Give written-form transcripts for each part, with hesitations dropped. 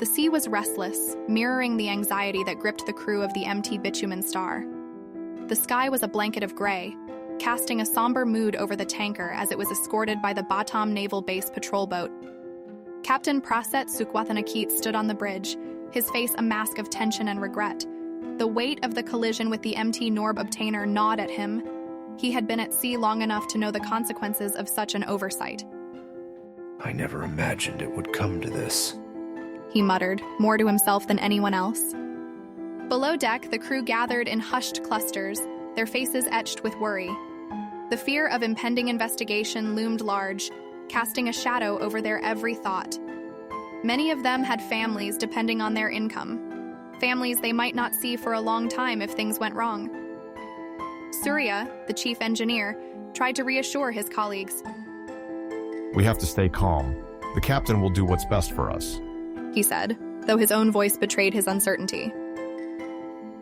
The sea was restless, mirroring the anxiety that gripped the crew of the empty Bitumen Star. The sky was a blanket of gray, casting a somber mood over the tanker as it was escorted by the Batam Naval Base patrol boat. Captain Praset Sukwathanakit stood on the bridge, his face a mask of tension and regret. The weight of the collision with the MT Norb obtainer gnawed at him. He had been at sea long enough to know the consequences of such an oversight. I never imagined it would come to this, he muttered, more to himself than anyone else. Below deck, the crew gathered in hushed clusters, their faces etched with worry. The fear of impending investigation loomed large, casting a shadow over their every thought. Many of them had families depending on their income, families they might not see for a long time if things went wrong. Surya, the chief engineer, tried to reassure his colleagues. We have to stay calm. The captain will do what's best for us, he said, though his own voice betrayed his uncertainty.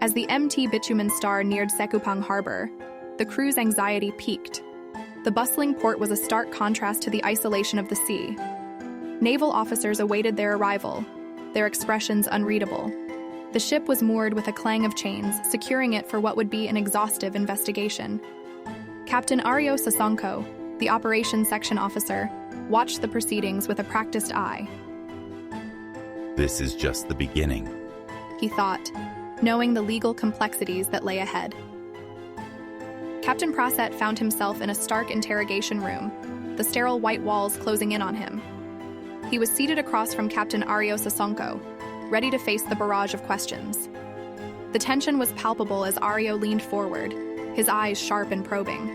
As the MT Bitumen Star neared Sekupang Harbor, the crew's anxiety peaked. The bustling port was a stark contrast to the isolation of the sea. Naval officers awaited their arrival, their expressions unreadable. The ship was moored with a clang of chains, securing it for what would be an exhaustive investigation. Captain Aryo Sasonko, the operations section officer, watched the proceedings with a practiced eye. This is just the beginning, he thought, knowing the legal complexities that lay ahead. Captain Praset found himself in a stark interrogation room, the sterile white walls closing in on him. He was seated across from Captain Aryo Sasonko, ready to face the barrage of questions. The tension was palpable as Aryo leaned forward, his eyes sharp and probing.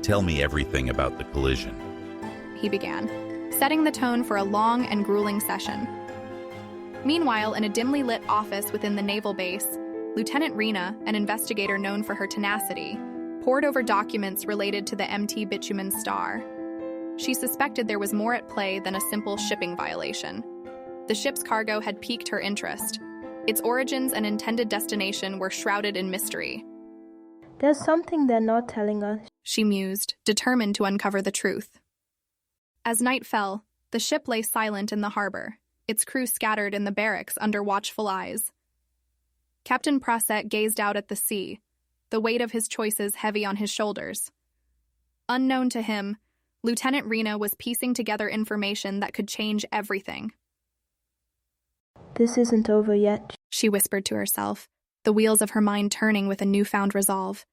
Tell me everything about the collision, he began, setting the tone for a long and grueling session. Meanwhile, in a dimly lit office within the naval base, Lieutenant Rena, an investigator known for her tenacity, pored over documents related to the MT Bitumen Star. She suspected there was more at play than a simple shipping violation. The ship's cargo had piqued her interest. Its origins and intended destination were shrouded in mystery. There's something they're not telling us, she mused, determined to uncover the truth. As night fell, the ship lay silent in the harbor, its crew scattered in the barracks under watchful eyes. Captain Praset gazed out at the sea, the weight of his choices heavy on his shoulders. Unknown to him, Lieutenant Rena was piecing together information that could change everything. This isn't over yet, she whispered to herself, the wheels of her mind turning with a newfound resolve.